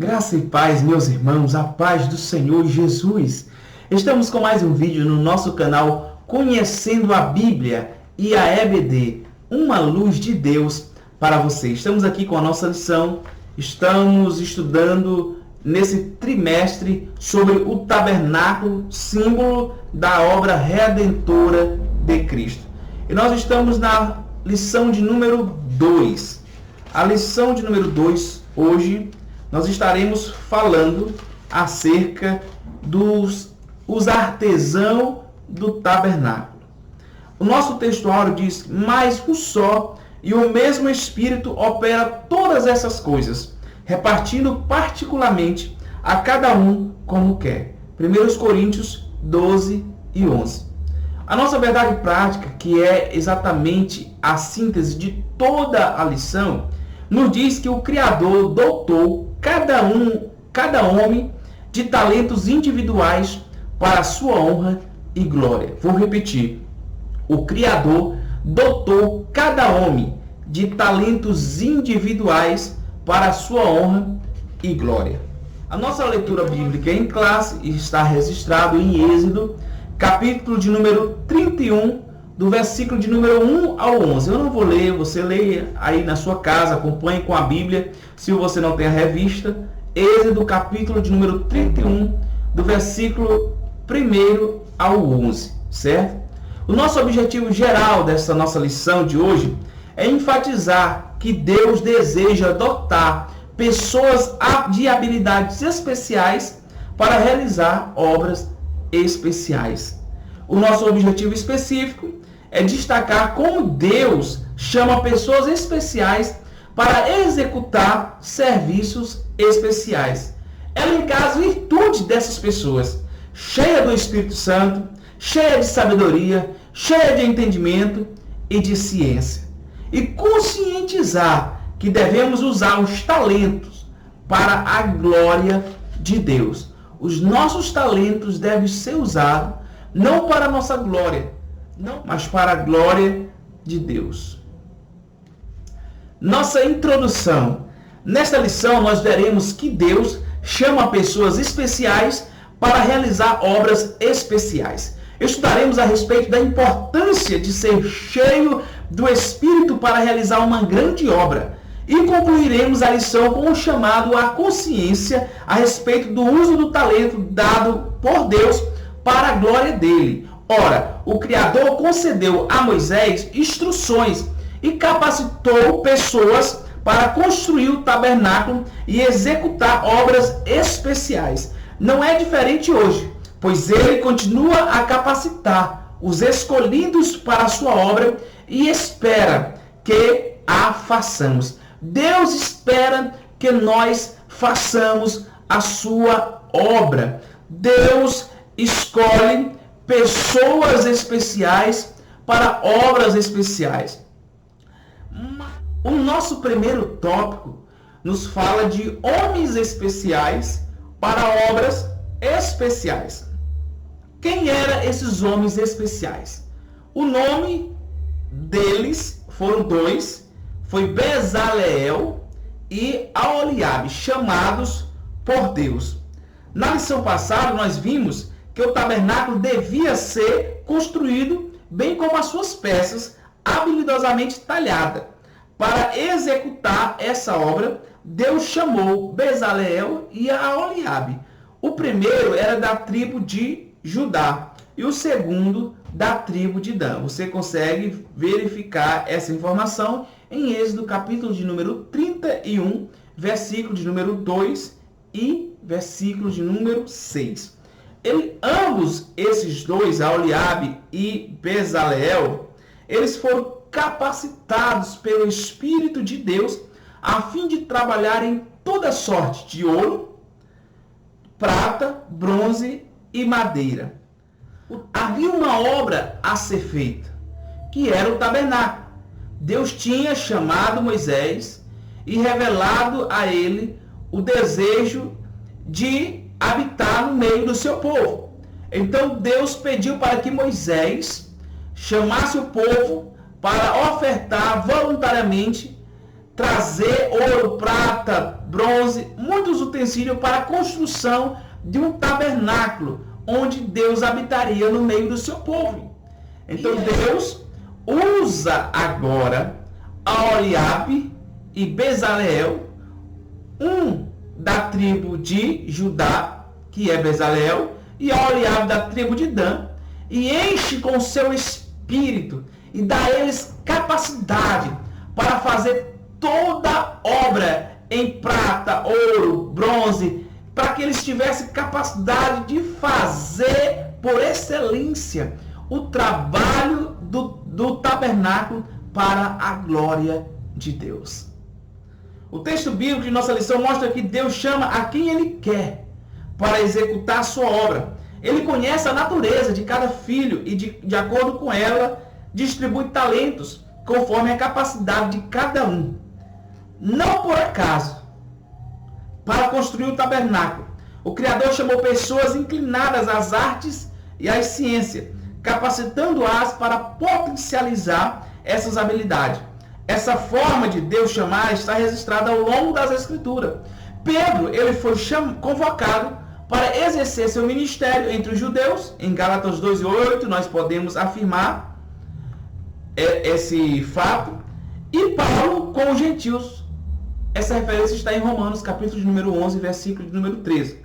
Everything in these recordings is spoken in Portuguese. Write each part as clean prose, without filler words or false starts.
Graça e paz, meus irmãos, a paz do Senhor Jesus. Estamos com mais um vídeo no nosso canal Conhecendo a Bíblia e a EBD, uma luz de Deus para você. Estamos aqui com a nossa lição, estamos estudando nesse trimestre sobre o tabernáculo, símbolo da obra redentora de Cristo. E nós estamos na lição de número 2. A lição de número 2, hoje, nós estaremos falando acerca dos artesãos do tabernáculo. O nosso textuário diz: mas um só e o mesmo Espírito opera todas essas coisas, repartindo particularmente a cada um como quer. 1 Coríntios 12 e 11. A nossa verdade prática, que é exatamente a síntese de toda a lição, nos diz que o Criador dotou cada homem de talentos individuais para a sua honra e glória. Vou repetir. O Criador dotou cada homem de talentos individuais para a sua honra e glória. A nossa leitura bíblica em classe está registrado em Êxodo, capítulo de número 31, do versículo de número 1 ao 11. Eu não vou ler, você lê aí na sua casa, acompanhe com a Bíblia, se você não tem a revista. Êxodo, capítulo de número 31, do versículo 1 ao 11, certo? O nosso objetivo geral dessa nossa lição de hoje é enfatizar que Deus deseja dotar pessoas de habilidades especiais para realizar obras especiais. O nosso objetivo específico é destacar como Deus chama pessoas especiais para executar serviços especiais. Elencar as virtudes dessas pessoas, cheia do Espírito Santo, cheia de sabedoria, cheia de entendimento e de ciência. E conscientizar que devemos usar os talentos para a glória de Deus. Os nossos talentos devem ser usados não para a nossa glória, mas para a glória de Deus. Nossa introdução. Nesta lição nós veremos que Deus chama pessoas especiais para realizar obras especiais. Estudaremos a respeito da importância de ser cheio do Espírito para realizar uma grande obra. E concluiremos a lição com um chamado à consciência a respeito do uso do talento dado por Deus para a glória dele. Ora, o Criador concedeu a Moisés instruções e capacitou pessoas para construir o tabernáculo e executar obras especiais. Não é diferente hoje, pois ele continua a capacitar os escolhidos para a sua obra e espera que a façamos. Deus espera que nós façamos a sua obra. Deus escolhe pessoas especiais para obras especiais. O nosso primeiro tópico nos fala de homens especiais para obras especiais. Quem eram esses homens especiais? O nome deles foram dois, foi Bezaleel e Aholiabe, chamados por Deus. Na lição passada nós vimos que o tabernáculo devia ser construído bem como as suas peças habilidosamente talhadas. Para executar essa obra, Deus chamou Bezaleel e Aholiabe. O primeiro era da tribo de Judá e o segundo da tribo de Dan. Você consegue verificar essa informação em Êxodo, capítulo de número 31, versículo de número 2 e versículo de número 6. Ambos esses dois, Aholiabe e Bezaleel, eles foram capacitados pelo Espírito de Deus a fim de trabalhar em toda sorte de ouro, prata, bronze e madeira. Havia uma obra a ser feita, que era o tabernáculo. Deus tinha chamado Moisés e revelado a ele o desejo de habitar no meio do seu povo. Então Deus pediu para que Moisés chamasse o povo para ofertar voluntariamente, trazer ouro, prata, bronze, muitos utensílios para a construção de um tabernáculo, onde Deus habitaria no meio do seu povo. Então Deus usa agora Aholiabe e Bezaleel, um da tribo de Judá, que é Bezaleel, e Aholiabe da tribo de Dan, e enche com seu espírito e dá a eles capacidade para fazer toda obra em prata, ouro, bronze, para que eles tivessem capacidade de fazer por excelência o trabalho do tabernáculo para a glória de Deus. O texto bíblico de nossa lição mostra que Deus chama a quem Ele quer para executar a sua obra. Ele conhece a natureza de cada filho e, de acordo com ela, distribui talentos conforme a capacidade de cada um. Não por acaso, para construir o tabernáculo, o Criador chamou pessoas inclinadas às artes e às ciências, capacitando-as para potencializar essas habilidades. Essa forma de Deus chamar está registrada ao longo das Escrituras. Pedro, ele foi convocado para exercer seu ministério entre os judeus. Em Gálatas 2:8 nós podemos afirmar esse fato. E Paulo com os gentios. Essa referência está em Romanos, capítulo de número 11, versículo de número 13.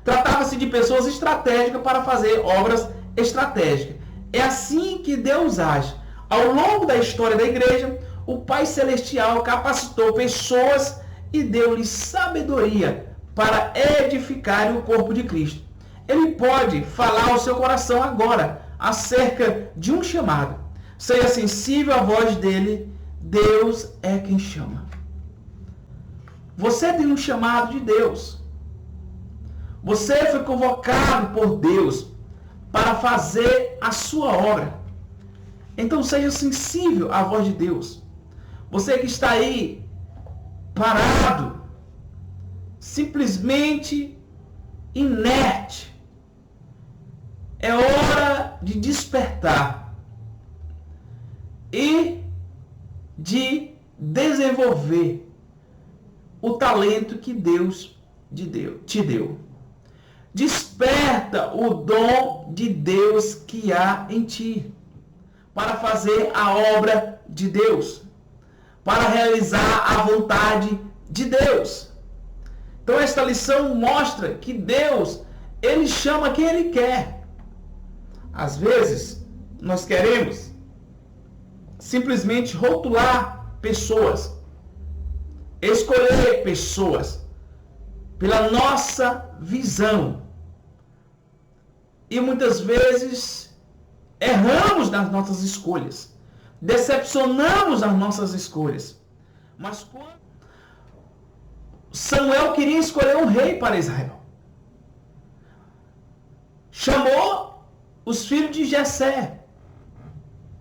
Tratava-se de pessoas estratégicas para fazer obras estratégicas. É assim que Deus age. Ao longo da história da igreja, o Pai Celestial capacitou pessoas e deu-lhes sabedoria para edificar o corpo de Cristo. Ele pode falar ao seu coração agora acerca de um chamado. Seja sensível à voz dele. Deus é quem chama. Você tem um chamado de Deus. Você foi convocado por Deus para fazer a sua obra. Então seja sensível à voz de Deus. Você que está aí parado, simplesmente inerte, é hora de despertar e de desenvolver o talento que Deus te deu. Desperta o dom de Deus que há em ti para fazer a obra de Deus, para realizar a vontade de Deus. Então esta lição mostra que Deus, Ele chama quem Ele quer. Às vezes, nós queremos simplesmente rotular pessoas, escolher pessoas pela nossa visão. E muitas vezes erramos nas nossas escolhas, decepcionamos as nossas escolhas. Mas quando Samuel queria escolher um rei para Israel, chamou os filhos de Jessé.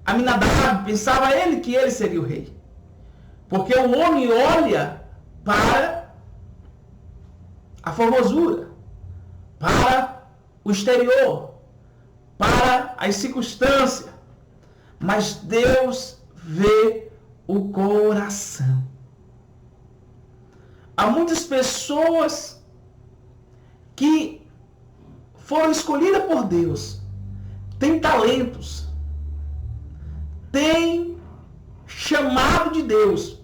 Aminadab, pensava ele que ele seria o rei. Porque o homem olha para a formosura, para o exterior, para as circunstâncias. Mas Deus vê o coração. Há muitas pessoas que foram escolhidas por Deus, têm talentos, têm chamado de Deus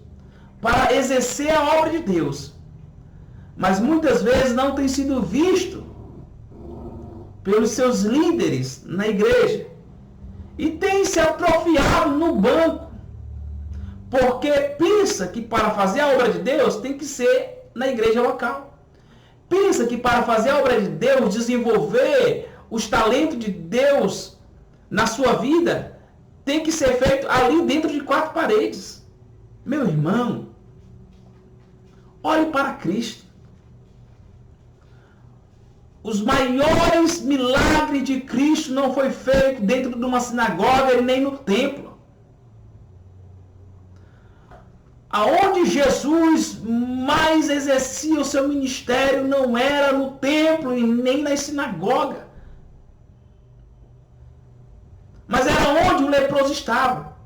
para exercer a obra de Deus, mas muitas vezes não tem sido visto pelos seus líderes na igreja e tem se atrofiado no banco, porque pensa que para fazer a obra de Deus tem que ser na igreja local. Pensa que para fazer a obra de Deus, desenvolver os talentos de Deus na sua vida, tem que ser feito ali dentro de 4 paredes. Meu irmão, olhe para Cristo. Os maiores milagres de Cristo não foi feito dentro de uma sinagoga e nem no templo. Aonde Jesus mais exercia o seu ministério não era no templo e nem na sinagoga, mas era onde o leproso estava.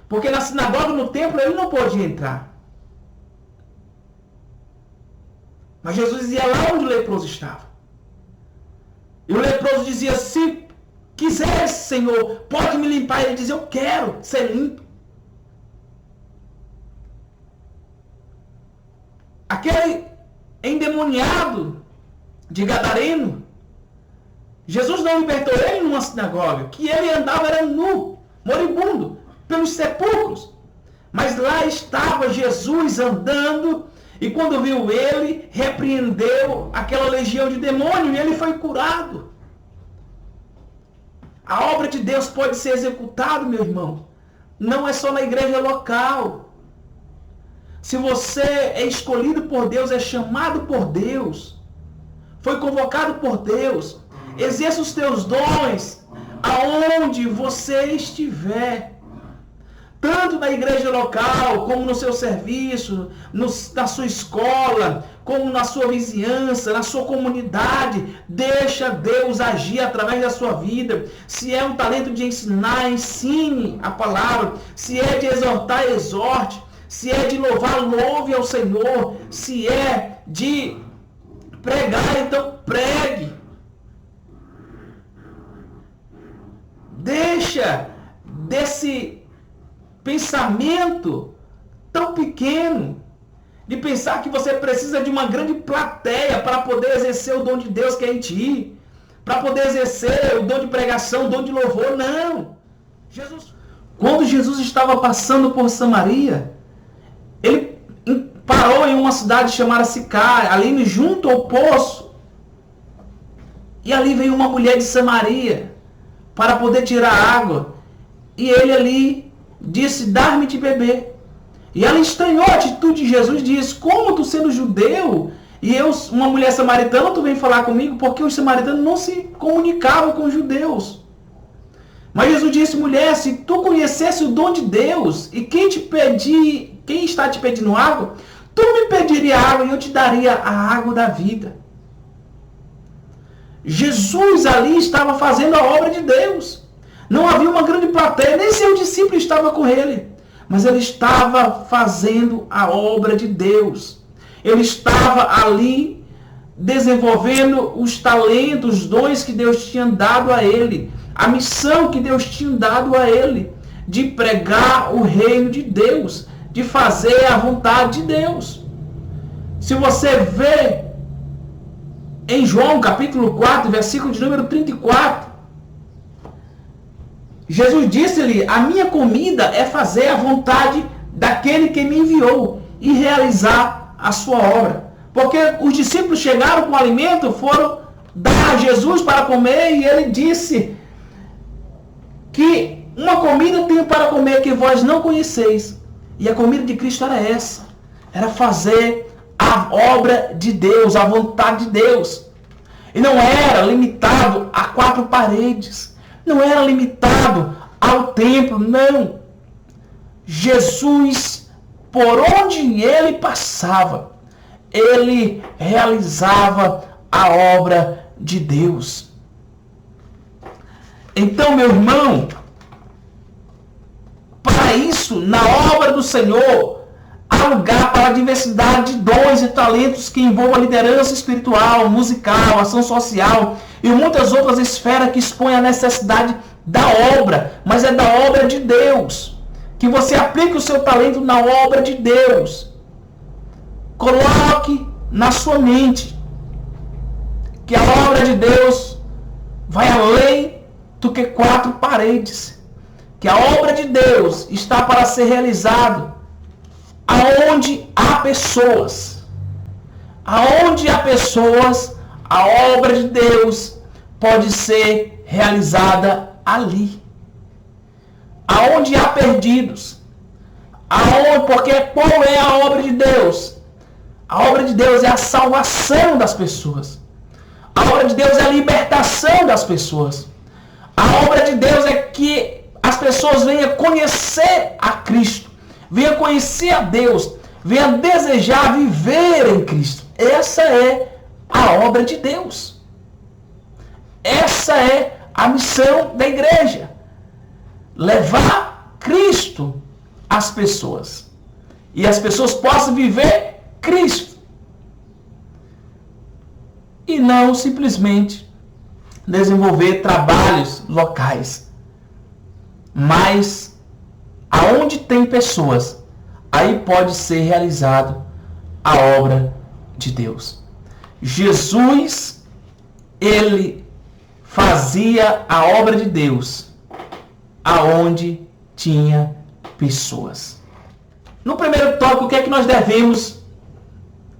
Porque na sinagoga, no templo, ele não podia entrar. Mas Jesus ia lá onde o leproso estava. E o leproso dizia: se quiseres, Senhor, pode me limpar. Ele dizia: eu quero ser limpo. Aquele endemoniado de Gadareno, Jesus não libertou ele numa sinagoga, que ele andava era nu, moribundo, pelos sepulcros. Mas lá estava Jesus andando, e quando viu ele, repreendeu aquela legião de demônio e ele foi curado. A obra de Deus pode ser executada, meu irmão, não é só na igreja local. Se você é escolhido por Deus, é chamado por Deus, foi convocado por Deus, exerça os teus dons aonde você estiver. Tanto na igreja local, como no seu serviço, na sua escola, como na sua vizinhança, na sua comunidade. Deixa Deus agir através da sua vida. Se é um talento de ensinar, ensine a palavra. Se é de exortar, exorte. Se é de louvar, louve ao Senhor. Se é de pregar, então pregue. Deixa desse pensamento tão pequeno de pensar que você precisa de uma grande plateia para poder exercer o dom de Deus que é em ti, para poder exercer o dom de pregação, o dom de louvor. Não. Quando Jesus estava passando por Samaria, ele parou em uma cidade chamada Sicar, ali junto ao poço, e ali veio uma mulher de Samaria para poder tirar água, e ele ali disse: dar-me de beber. E ela estranhou a atitude de Jesus, disse: como tu sendo judeu e eu, uma mulher samaritana, tu vem falar comigo? Porque os samaritanos não se comunicavam com os judeus. Mas Jesus disse: mulher, se tu conhecesse o dom de Deus, e quem está te pedindo água, tu me pediria água e eu te daria a água da vida. Jesus ali estava fazendo a obra de Deus. Não havia uma grande plateia, nem seu discípulo estava com ele. Mas ele estava fazendo a obra de Deus. Ele estava ali desenvolvendo os talentos, os dons que Deus tinha dado a ele. A missão que Deus tinha dado a ele. De pregar o reino de Deus. De fazer a vontade de Deus. Se você vê em João capítulo 4, versículo de número 34... Jesus disse-lhe: a minha comida é fazer a vontade daquele que me enviou e realizar a sua obra. Porque os discípulos chegaram com o alimento, foram dar a Jesus para comer, e ele disse que uma comida tenho para comer que vós não conheceis. E a comida de Cristo era essa. Era fazer a obra de Deus, a vontade de Deus. E não era limitado a 4 paredes. Não era limitado ao templo, não. Jesus, por onde ele passava, ele realizava a obra de Deus. Então, meu irmão, para isso, na obra do Senhor, há lugar para a diversidade de dons e talentos que envolvam liderança espiritual, musical, ação social e muitas outras esferas que expõem a necessidade da obra, mas é da obra de Deus. Que você aplique o seu talento na obra de Deus. Coloque na sua mente que a obra de Deus vai além do que 4 paredes. Que a obra de Deus está para ser realizada aonde há pessoas. Aonde há pessoas, a obra de Deus pode ser realizada ali. Aonde há perdidos. Porque qual é a obra de Deus? A obra de Deus é a salvação das pessoas. A obra de Deus é a libertação das pessoas. A obra de Deus é que as pessoas venham conhecer a Cristo. Venham conhecer a Deus. Venham desejar viver em Cristo. Essa é a obra de Deus. Essa é a missão da igreja. Levar Cristo às pessoas. E as pessoas possam viver Cristo. e não simplesmente desenvolver trabalhos locais. Mas aonde tem pessoas, aí pode ser realizado a obra de Deus. Jesus, ele fazia a obra de Deus aonde tinha pessoas. No primeiro tópico, o que é que nós devemos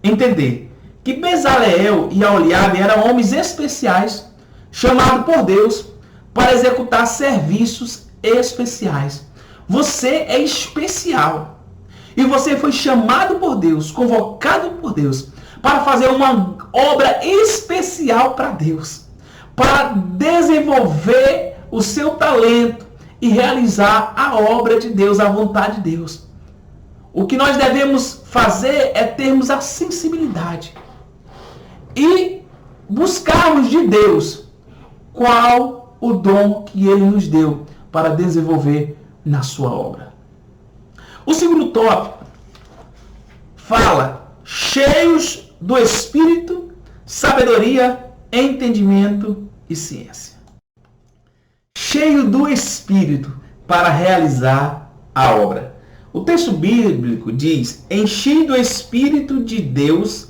entender? Que Bezaleel e Aholiabe eram homens especiais, chamados por Deus para executar serviços especiais. Você é especial. E você foi chamado por Deus, convocado por Deus, para fazer uma obra especial para Deus. Para desenvolver o seu talento e realizar a obra de Deus, a vontade de Deus. O que nós devemos fazer é termos a sensibilidade e buscarmos de Deus qual o dom que Ele nos deu para desenvolver na sua obra. O segundo tópico fala: cheios do Espírito, sabedoria, entendimento e ciência. Cheio do Espírito para realizar a obra. O texto bíblico diz: enchi do Espírito de Deus.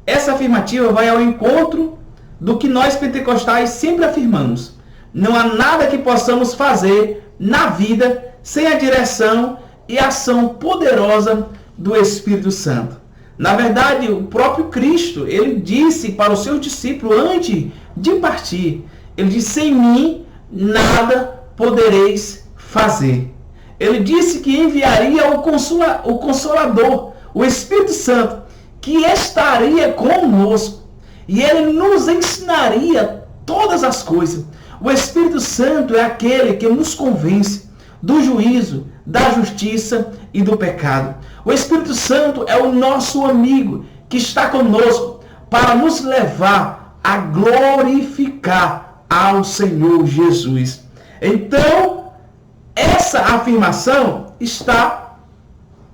Essa afirmativa vai ao encontro do que nós pentecostais sempre afirmamos. Não há nada que possamos fazer na vida sem a direção e ação poderosa do Espírito Santo. Na verdade, o próprio Cristo, ele disse para os seus discípulos antes de partir, ele disse: sem mim nada podereis fazer. Ele disse que enviaria o Consolador, o Espírito Santo, que estaria conosco e ele nos ensinaria todas as coisas. O Espírito Santo é aquele que nos convence do juízo, da justiça e do pecado. O Espírito Santo é o nosso amigo que está conosco para nos levar a glorificar ao Senhor Jesus. Então, essa afirmação está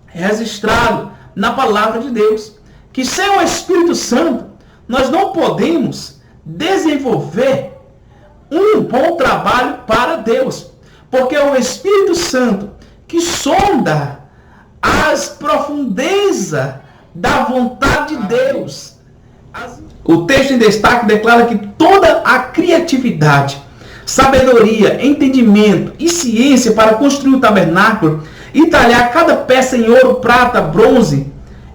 registrada na palavra de Deus, que sem o Espírito Santo nós não podemos desenvolver um bom trabalho para Deus, porque é o Espírito Santo que sonda as profundezas da vontade de Deus. O texto em destaque declara que toda a criatividade, sabedoria, entendimento e ciência para construir o tabernáculo e talhar cada peça em ouro, prata, bronze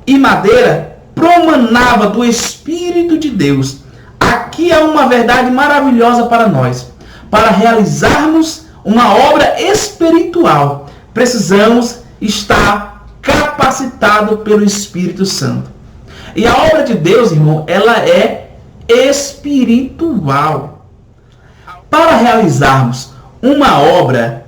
e madeira promanava do Espírito de Deus. Aqui há uma verdade maravilhosa para nós. Para realizarmos uma obra espiritual, precisamos estar capacitados pelo Espírito Santo. E a obra de Deus, irmão, ela é espiritual. Para realizarmos uma obra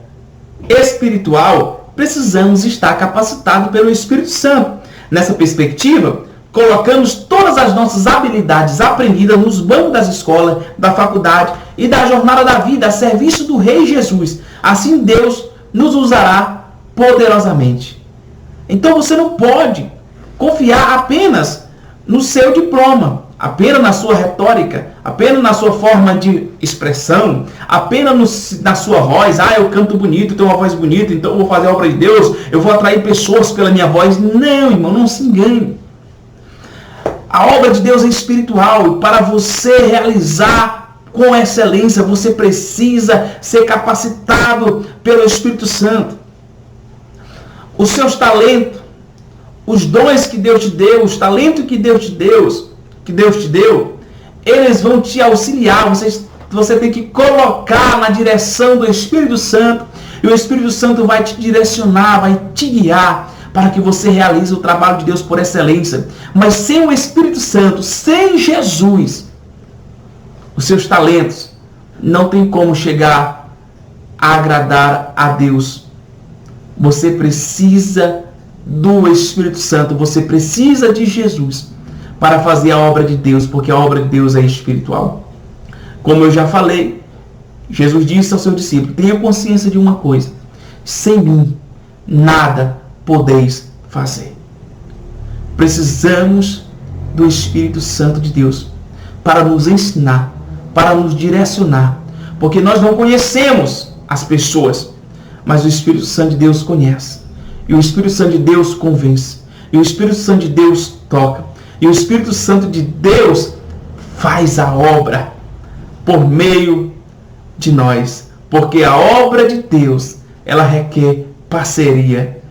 espiritual, precisamos estar capacitados pelo Espírito Santo. Nessa perspectiva, colocamos todas as nossas habilidades aprendidas nos bancos das escolas, da faculdade e da jornada da vida a serviço do Rei Jesus. Assim Deus nos usará poderosamente. Então você não pode confiar apenas no seu diploma, apenas na sua retórica, apenas na sua forma de expressão, apenas na sua voz. Ah, eu canto bonito, tenho uma voz bonita, então eu vou fazer a obra de Deus, eu vou atrair pessoas pela minha voz. Não, irmão, não se engane. A obra de Deus é espiritual e para você realizar com excelência, você precisa ser capacitado pelo Espírito Santo. Os seus talentos, os dons que Deus te deu, os talentos que Deus te deu, eles vão te auxiliar. Você tem que colocar na direção do Espírito Santo e o Espírito Santo vai te direcionar, vai te guiar para que você realize o trabalho de Deus por excelência. Mas sem o Espírito Santo, sem Jesus, os seus talentos não tem como chegar a agradar a Deus. Você precisa do Espírito Santo, você precisa de Jesus para fazer a obra de Deus, porque a obra de Deus é espiritual. Como eu já falei, Jesus disse ao seu discípulo: tenha consciência de uma coisa, sem mim nada podeis fazer. Precisamos do Espírito Santo de Deus para nos ensinar, para nos direcionar. Porque nós não conhecemos as pessoas, mas o Espírito Santo de Deus conhece. E o Espírito Santo de Deus convence. E o Espírito Santo de Deus toca. E o Espírito Santo de Deus faz a obra por meio de nós. Porque a obra de Deus, ela requer parceria.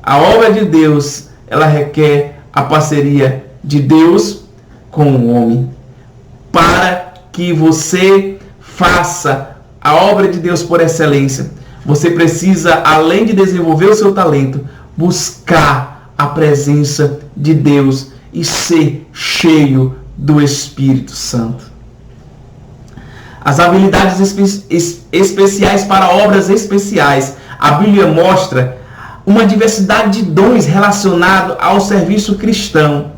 A obra de Deus, ela requer a parceria de Deus com o homem. Para que você faça a obra de Deus por excelência, você precisa, além de desenvolver o seu talento, buscar a presença de Deus e ser cheio do Espírito Santo. As habilidades especiais para obras especiais. A Bíblia mostra uma diversidade de dons relacionados ao serviço cristão.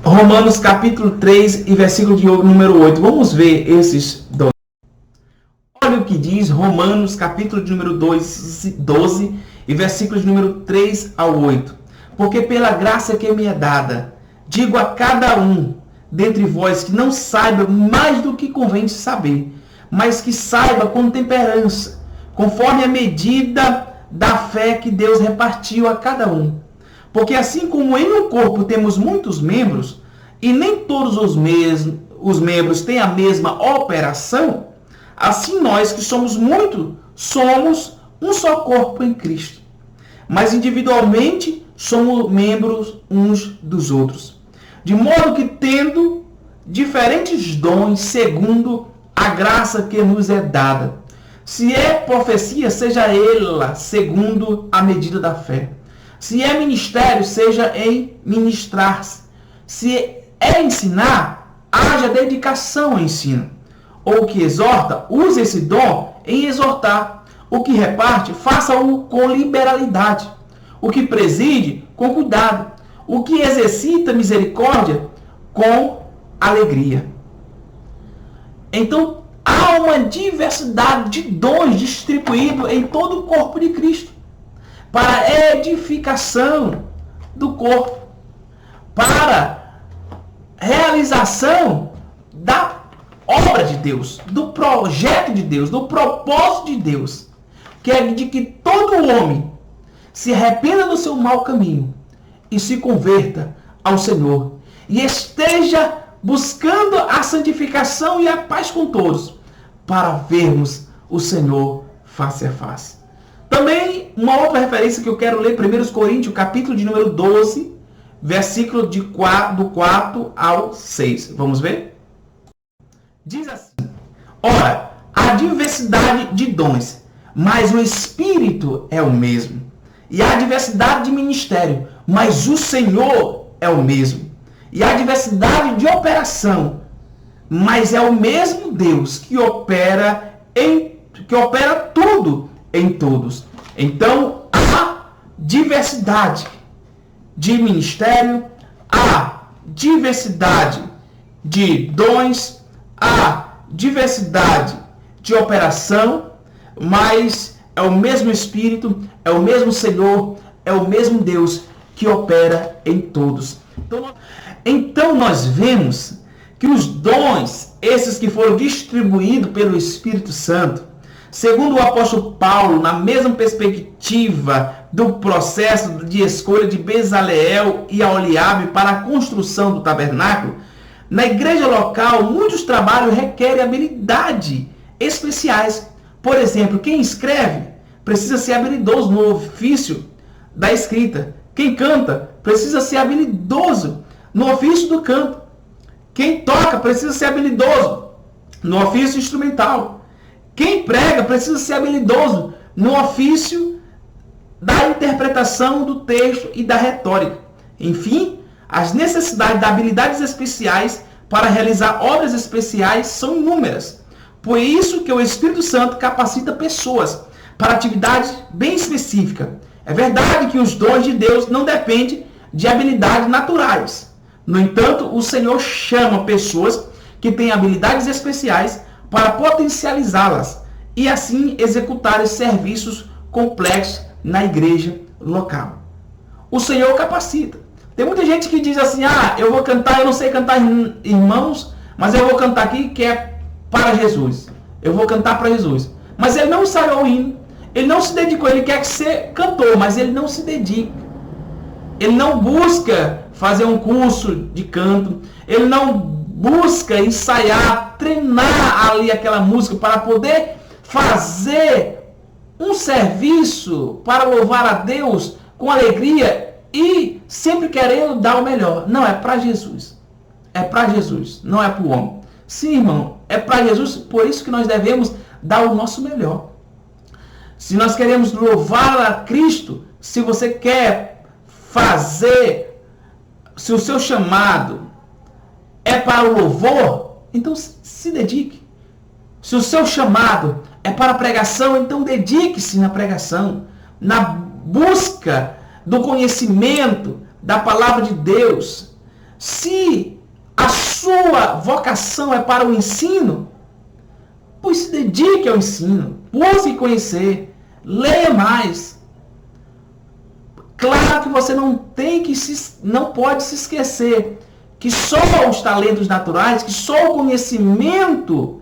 Romanos capítulo 3 e versículo de número 8. Vamos ver esses dons. Olha o que diz Romanos capítulo de número 12 e versículos de número 3 ao 8. Porque pela graça que me é dada, digo a cada um dentre vós que não saiba mais do que convém saber, mas que saiba com temperança, conforme a medida da fé que Deus repartiu a cada um. Porque assim como em um corpo temos muitos membros, e nem todos os membros têm a mesma operação, assim nós que somos muitos, somos um só corpo em Cristo. Mas individualmente somos membros uns dos outros. De modo que tendo diferentes dons segundo a graça que nos é dada. Se é profecia, seja ela segundo a medida da fé. Se é ministério, seja em ministrar-se. Se é ensinar, haja dedicação ao ensino. Ou que exorta, use esse dom em exortar. O que reparte, faça-o com liberalidade. O que preside, com cuidado. O que exercita misericórdia, com alegria. Então, há uma diversidade de dons distribuídos em todo o corpo de Cristo, para a edificação do corpo, para a realização da obra de Deus, do projeto de Deus, do propósito de Deus, que é de que todo homem se arrependa do seu mau caminho e se converta ao Senhor e esteja buscando a santificação e a paz com todos, para vermos o Senhor face a face. Também, uma outra referência que eu quero ler, 1 Coríntios, capítulo de número 12, versículo do 4 ao 6. Vamos ver? Diz assim: ora, há diversidade de dons, mas o Espírito é o mesmo. E há diversidade de ministério, mas o Senhor é o mesmo. E há diversidade de operação, mas é o mesmo Deus que opera tudo em todos. Então, há diversidade de ministério, há diversidade de dons, há diversidade de operação, mas é o mesmo Espírito, é o mesmo Senhor, é o mesmo Deus que opera em todos. Então nós vemos que os dons, esses que foram distribuídos pelo Espírito Santo, segundo o apóstolo Paulo, na mesma perspectiva do processo de escolha de Bezaleel e Aholiabe para a construção do tabernáculo, na igreja local, muitos trabalhos requerem habilidades especiais. Por exemplo, quem escreve precisa ser habilidoso no ofício da escrita. Quem canta precisa ser habilidoso no ofício do canto. Quem toca precisa ser habilidoso no ofício instrumental. Quem prega precisa ser habilidoso no ofício da interpretação do texto e da retórica. Enfim, as necessidades de habilidades especiais para realizar obras especiais são inúmeras. Por isso que o Espírito Santo capacita pessoas para atividades bem específicas. É verdade que os dons de Deus não dependem de habilidades naturais. No entanto, o Senhor chama pessoas que têm habilidades especiais para potencializá-las e assim executar serviços complexos na igreja local. O Senhor capacita. Tem muita gente que diz assim, eu vou cantar, eu não sei cantar, irmãos, mas eu vou cantar aqui que é para Jesus. Eu vou cantar para Jesus. Mas ele não ensaiou o hino, ele não se dedicou, ele quer ser cantor, mas ele não se dedica. Ele não busca fazer um curso de canto, ele não busca ensaiar, treinar ali aquela música para poder fazer um serviço para louvar a Deus com alegria e sempre querendo dar o melhor. Não, é para Jesus. É para Jesus, não é para o homem. Sim, irmão, é para Jesus, por isso que nós devemos dar o nosso melhor. Se nós queremos louvar a Cristo, se você quer fazer, se o seu chamado é para o louvor, então se dedique. Se o seu chamado é para a pregação, então dedique-se na pregação, na busca do conhecimento da palavra de Deus. Se a sua vocação é para o ensino, pois se dedique ao ensino, busque conhecer, leia mais. Claro que você não pode se esquecer que só os talentos naturais, que só o conhecimento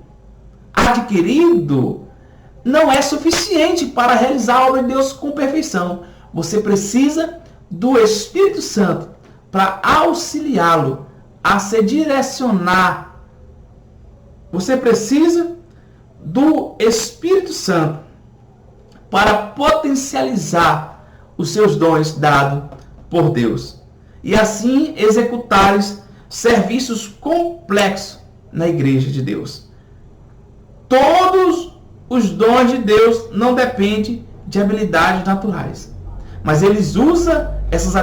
adquirido não é suficiente para realizar a obra de Deus com perfeição. Você precisa do Espírito Santo para auxiliá-lo a se direcionar. Você precisa do Espírito Santo para potencializar os seus dons dados por Deus e assim executares serviços complexos na igreja de Deus. Todos os dons de Deus não dependem de habilidades naturais, mas ele usa essas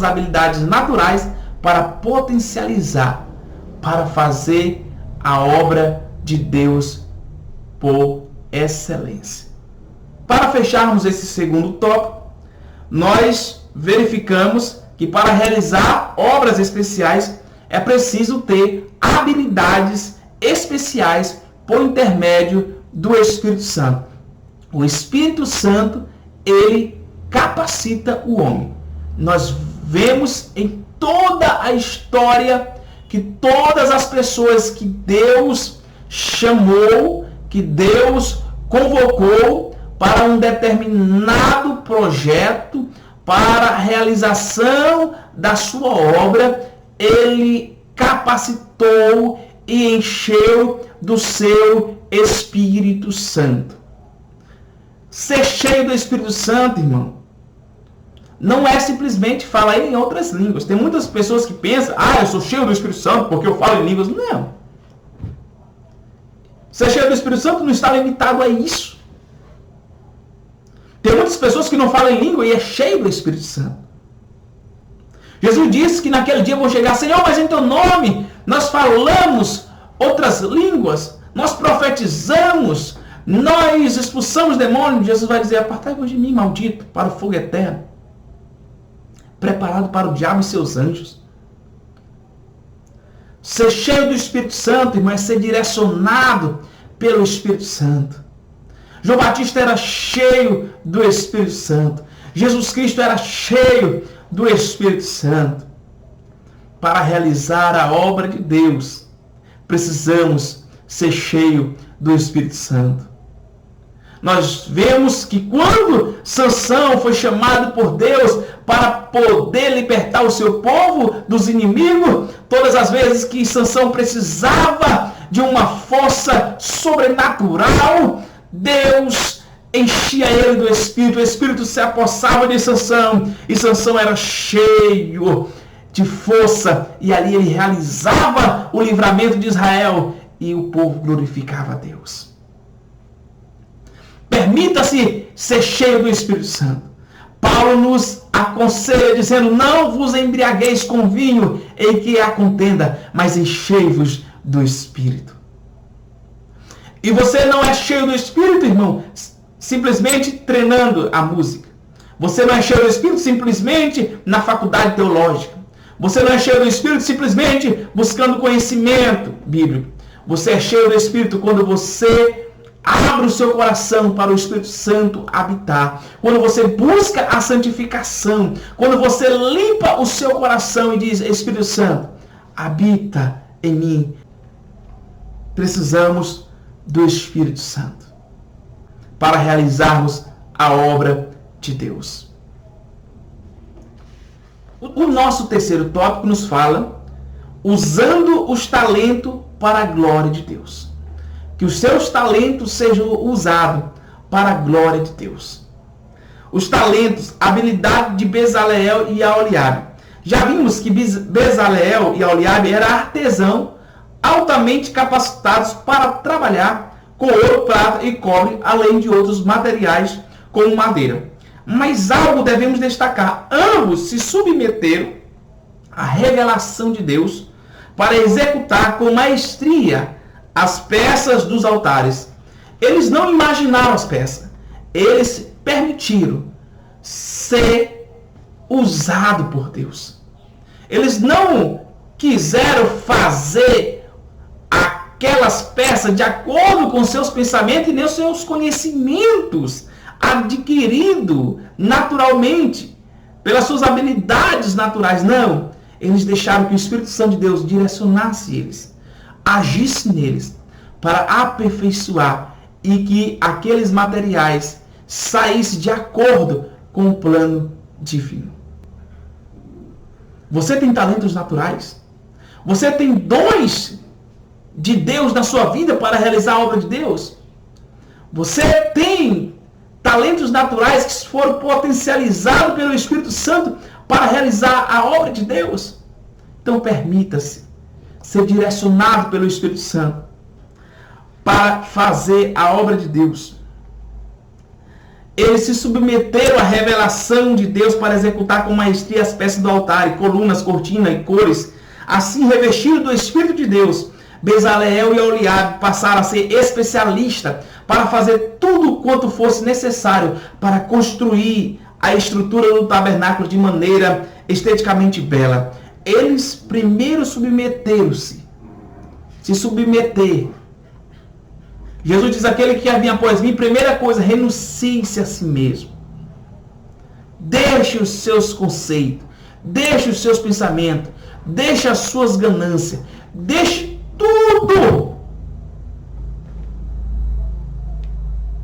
habilidades naturais para potencializar, para fazer a obra de Deus por excelência. Para fecharmos esse segundo tópico, nós verificamos que para realizar obras especiais é preciso ter habilidades especiais por intermédio do Espírito Santo. O Espírito Santo, ele capacita o homem. Nós vemos em toda a história que todas as pessoas que Deus chamou, que Deus convocou para um determinado projeto, para a realização da sua obra, ele capacitou e encheu do seu Espírito Santo. Ser cheio do Espírito Santo, irmão, não é simplesmente falar em outras línguas. Tem muitas pessoas que pensam, eu sou cheio do Espírito Santo porque eu falo em línguas. Não. Ser cheio do Espírito Santo não está limitado a isso. Tem muitas pessoas que não falam em língua e é cheio do Espírito Santo. Jesus disse que naquele dia vão chegar, Senhor, mas em teu nome nós falamos outras línguas, nós profetizamos, nós expulsamos demônios. Jesus vai dizer, apartai-vos de mim, maldito, para o fogo eterno, preparado para o diabo e seus anjos. Ser cheio do Espírito Santo, irmão, é ser direcionado pelo Espírito Santo. João Batista era cheio do Espírito Santo. Jesus Cristo era cheio do Espírito Santo. Para realizar a obra de Deus, precisamos ser cheio do Espírito Santo. Nós vemos que quando Sansão foi chamado por Deus para poder libertar o seu povo dos inimigos, todas as vezes que Sansão precisava de uma força sobrenatural, Deus enchia ele do Espírito, o Espírito se apossava de Sansão, e Sansão era cheio de força, e ali ele realizava o livramento de Israel, e o povo glorificava a Deus. Permita-se ser cheio do Espírito Santo. Paulo nos aconselha dizendo, não vos embriagueis com vinho em que há contenda, mas enchei-vos do Espírito. E você não é cheio do Espírito, irmão, simplesmente treinando a música. Você não é cheio do Espírito simplesmente na faculdade teológica. Você não é cheio do Espírito simplesmente buscando conhecimento bíblico. Você é cheio do Espírito quando você abre o seu coração para o Espírito Santo habitar, quando você busca a santificação, quando você limpa o seu coração e diz: Espírito Santo, habita em mim. Precisamos do Espírito Santo para realizarmos a obra de Deus. O nosso terceiro tópico nos fala usando os talentos para a glória de Deus. Que os seus talentos sejam usados para a glória de Deus. Os talentos, a habilidade de Bezaleel e Aholiabe. Já vimos que Bezaleel e Aholiabe eram artesãos altamente capacitados para trabalhar com ouro, prata e cobre, além de outros materiais como madeira. Mas algo devemos destacar: ambos se submeteram à revelação de Deus para executar com maestria as peças dos altares. Eles não imaginaram as peças, eles permitiram ser usado por Deus. Eles não quiseram fazer aquelas peças de acordo com seus pensamentos e nem os seus conhecimentos adquirido naturalmente pelas suas habilidades naturais. Não, eles deixaram que o Espírito Santo de Deus direcionasse eles, agisse neles para aperfeiçoar e que aqueles materiais saíssem de acordo com o plano divino. Você tem talentos naturais? Você tem dons de Deus na sua vida para realizar a obra de Deus? Você tem talentos naturais que foram potencializados pelo Espírito Santo para realizar a obra de Deus? Então permita-se ser direcionado pelo Espírito Santo para fazer a obra de Deus. Eles se submeteram à revelação de Deus para executar com maestria as peças do altar, colunas, cortinas e cores. Assim, revestidos do Espírito de Deus, Bezaleel e Aholiabe passaram a ser especialistas para fazer tudo quanto fosse necessário para construir a estrutura do tabernáculo de maneira esteticamente bela. Eles primeiro submeteram-se. Se submeter. Jesus diz: aquele que quer vir após mim, primeira coisa, renuncie-se a si mesmo. Deixe os seus conceitos, deixe os seus pensamentos, deixe as suas ganâncias, deixe tudo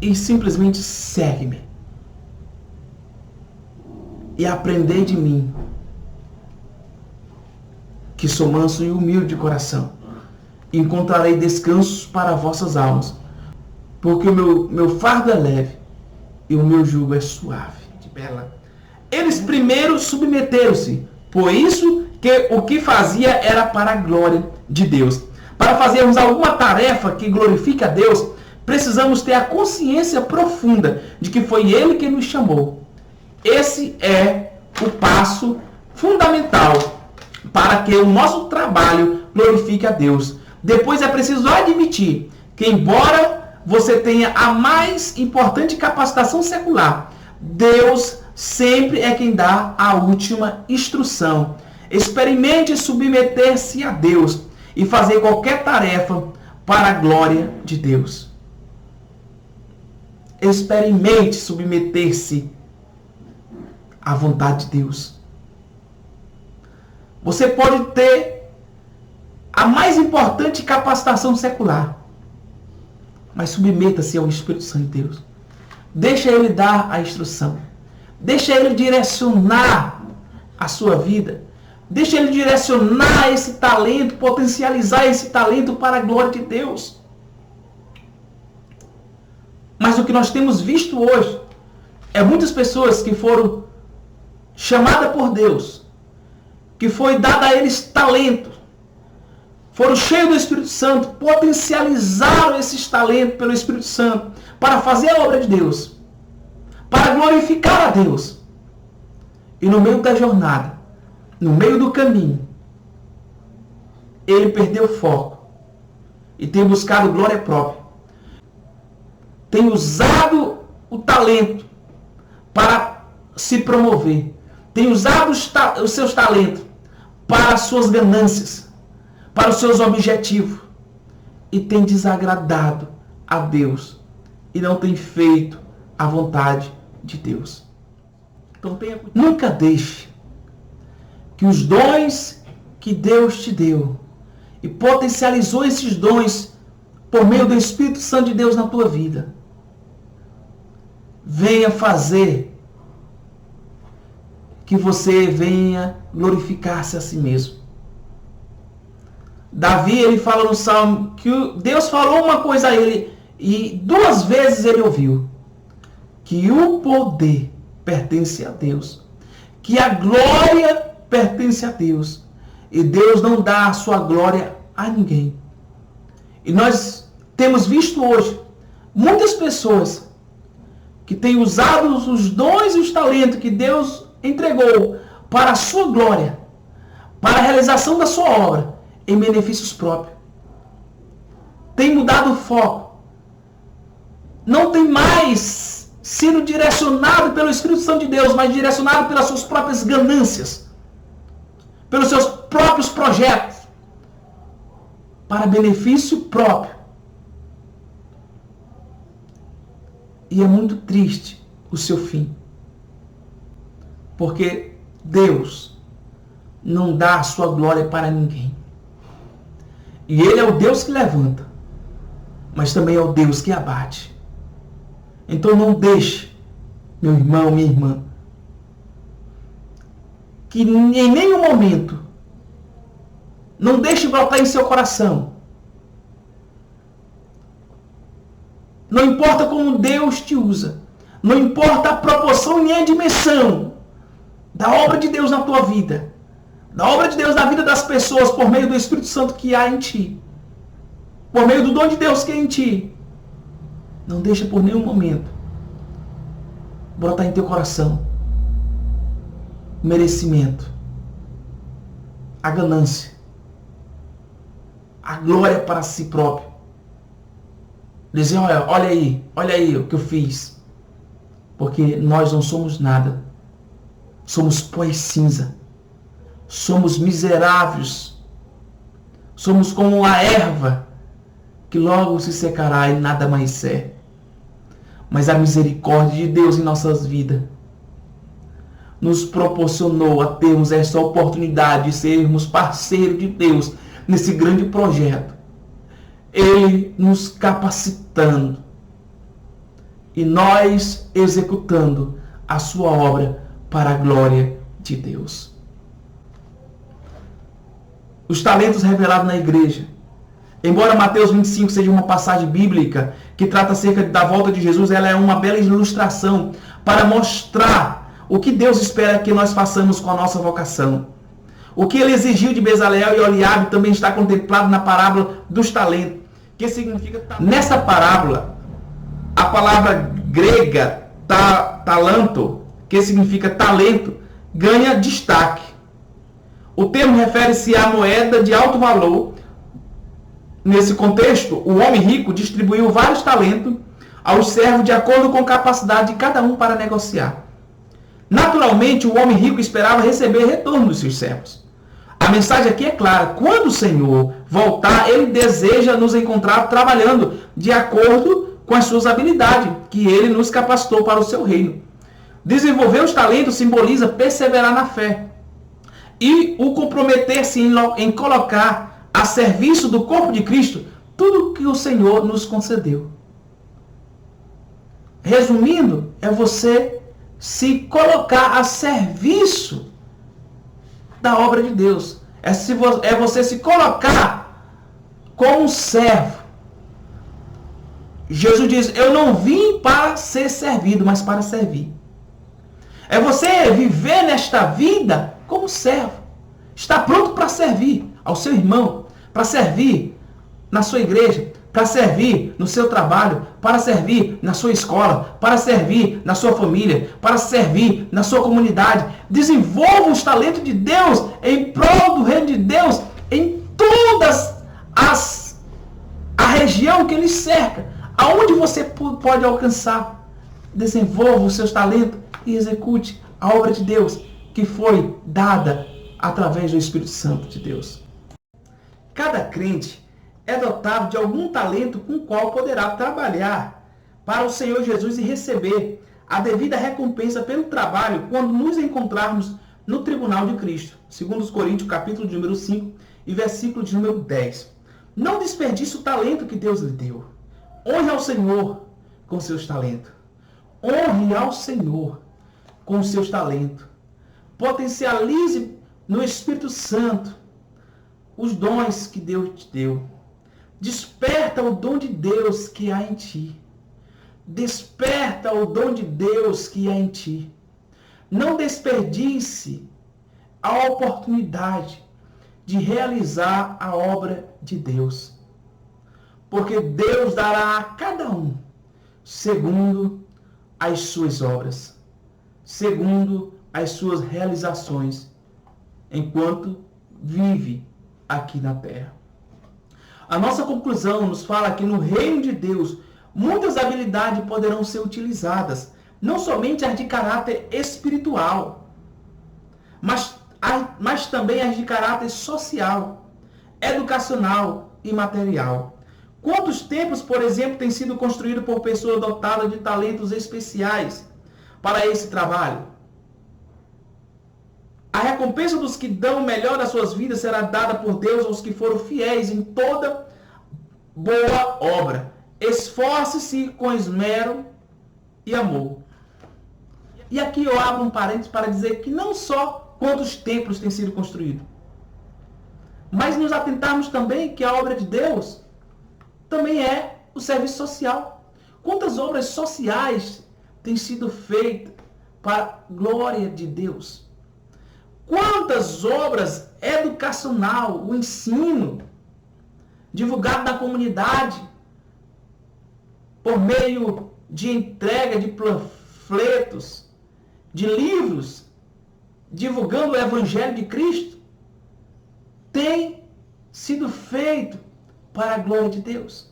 e simplesmente segue-me e aprendei de mim, que sou manso e humilde de coração. Encontrarei descanso para vossas almas, porque o meu fardo é leve e o meu jugo é suave. De bela. Eles primeiro submeteram-se, por isso que o que fazia era para a glória de Deus. Para fazermos alguma tarefa que glorifique a Deus, precisamos ter a consciência profunda de que foi Ele que nos chamou. Esse é o passo fundamental para que o nosso trabalho glorifique a Deus. Depois é preciso admitir que, embora você tenha a mais importante capacitação secular, Deus sempre é quem dá a última instrução. Experimente submeter-se a Deus e fazer qualquer tarefa para a glória de Deus. Experimente submeter-se à vontade de Deus. Você pode ter a mais importante capacitação secular, mas submeta-se ao Espírito Santo de Deus. Deixa Ele dar a instrução. Deixa Ele direcionar a sua vida. Deixa Ele direcionar esse talento, potencializar esse talento para a glória de Deus. Mas o que nós temos visto hoje é muitas pessoas que foram chamadas por Deus, que foi dado a eles talento, foram cheios do Espírito Santo, potencializaram esses talentos pelo Espírito Santo para fazer a obra de Deus, para glorificar a Deus. E no meio da jornada, no meio do caminho, ele perdeu o foco e tem buscado glória própria. Tem usado o talento para se promover. Tem usado os seus talentos para as suas ganâncias, para os seus objetivos. E tem desagradado a Deus e não tem feito a vontade de Deus. Então nunca deixe que os dons que Deus te deu e potencializou esses dons por meio do Espírito Santo de Deus na tua vida, venha fazer que você venha glorificar-se a si mesmo. Davi, ele fala no Salmo que Deus falou uma coisa a ele e 2 vezes ele ouviu: que o poder pertence a Deus, que a glória pertence a Deus, e Deus não dá a sua glória a ninguém. E nós temos visto hoje muitas pessoas que têm usado os dons e os talentos que Deus entregou para a sua glória, para a realização da sua obra, em benefícios próprios. Tem mudado o foco. Não tem mais sido direcionado pelo Espírito Santo de Deus, mas direcionado pelas suas próprias ganâncias, pelos seus próprios projetos, para benefício próprio. E é muito triste o seu fim. Porque Deus não dá a sua glória para ninguém. E Ele é o Deus que levanta, mas também é o Deus que abate. Então não deixe, meu irmão, minha irmã, que em nenhum momento, não deixe brotar em seu coração. Não importa como Deus te usa, não importa a proporção nem a dimensão da obra de Deus na tua vida, da obra de Deus na vida das pessoas, por meio do Espírito Santo que há em ti, por meio do dom de Deus que é em ti. Não deixa por nenhum momento brotar em teu coração o merecimento, a ganância, a glória para si próprio. Dizer, olha aí o que eu fiz. Porque nós não somos nada. Somos pó e cinza. Somos miseráveis. Somos como a erva que logo se secará e nada mais serve. Mas a misericórdia de Deus em nossas vidas nos proporcionou a termos essa oportunidade de sermos parceiros de Deus nesse grande projeto. Ele nos capacitando e nós executando a sua obra para a glória de Deus. Os talentos revelados na igreja. Embora Mateus 25 seja uma passagem bíblica que trata acerca da volta de Jesus, ela é uma bela ilustração para mostrar o que Deus espera que nós façamos com a nossa vocação. O que ele exigiu de Bezaleel e Oliabe também está contemplado na parábola dos talentos, que significa nessa parábola, a palavra grega talanto, que significa talento, ganha destaque. O termo refere-se à moeda de alto valor. Nesse contexto, o homem rico distribuiu vários talentos aos servos de acordo com a capacidade de cada um para negociar. Naturalmente, o homem rico esperava receber retorno dos seus servos. A mensagem aqui é clara: quando o Senhor voltar, Ele deseja nos encontrar trabalhando de acordo com as suas habilidades, que Ele nos capacitou para o seu reino. Desenvolver os talentos simboliza perseverar na fé e o comprometer-se em colocar a serviço do corpo de Cristo tudo que o Senhor nos concedeu. Resumindo, é você se colocar a serviço da obra de Deus. É você se colocar como um servo. Jesus diz: eu não vim para ser servido, mas para servir. É você viver nesta vida como servo. Está pronto para servir ao seu irmão, para servir na sua igreja, para servir no seu trabalho, para servir na sua escola, para servir na sua família, para servir na sua comunidade. Desenvolva os talentos de Deus em prol do reino de Deus em todas a região que Ele cerca, aonde você pode alcançar. Desenvolva os seus talentos e execute a obra de Deus que foi dada através do Espírito Santo de Deus. Cada crente é dotado de algum talento com o qual poderá trabalhar para o Senhor Jesus e receber a devida recompensa pelo trabalho quando nos encontrarmos no tribunal de Cristo. Segundo os Coríntios, capítulo de número 5 e versículo de número 10. Não desperdice o talento que Deus lhe deu. Honre ao Senhor com seus talentos. Honre ao Senhor com seus talentos. Potencialize no Espírito Santo os dons que Deus te deu. Desperta o dom de Deus que há em ti. Desperta o dom de Deus que há em ti. Não desperdice a oportunidade de realizar a obra de Deus. Porque Deus dará a cada um segundo as suas obras, segundo as suas realizações, enquanto vive aqui na terra. A nossa conclusão nos fala que no reino de Deus, muitas habilidades poderão ser utilizadas, não somente as de caráter espiritual, mas também as de caráter social, educacional e material. Quantos templos, por exemplo, têm sido construídos por pessoas dotadas de talentos especiais para esse trabalho? A recompensa dos que dão o melhor das suas vidas será dada por Deus aos que foram fiéis em toda boa obra. Esforce-se com esmero e amor. E aqui eu abro um parênteses para dizer que não só quantos templos têm sido construídos, mas nos atentarmos também que a obra de Deus também é o serviço social. Quantas obras sociais têm sido feitas para a glória de Deus? Quantas obras educacional, o ensino, divulgado na comunidade, por meio de entrega de panfletos, de livros, divulgando o Evangelho de Cristo, tem sido feito para a glória de Deus.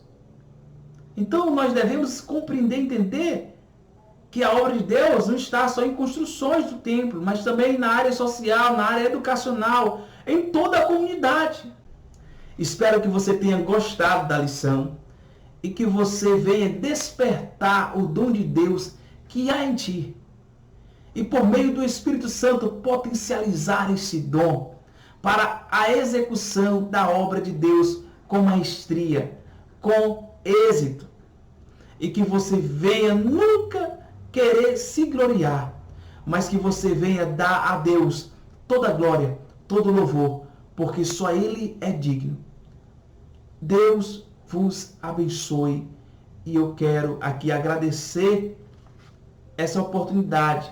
Então nós devemos compreender e entender que a obra de Deus não está só em construções do templo, mas também na área social, na área educacional, em toda a comunidade. Espero que você tenha gostado da lição e que você venha despertar o dom de Deus que há em ti. E por meio do Espírito Santo potencializar esse dom para a execução da obra de Deus com maestria, com êxito. E que você venha nunca querer se gloriar, mas que você venha dar a Deus toda a glória, todo o louvor, porque só Ele é digno. Deus vos abençoe e eu quero aqui agradecer essa oportunidade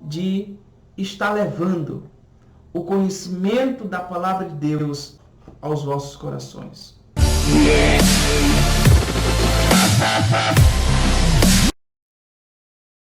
de estar levando o conhecimento da palavra de Deus aos vossos corações.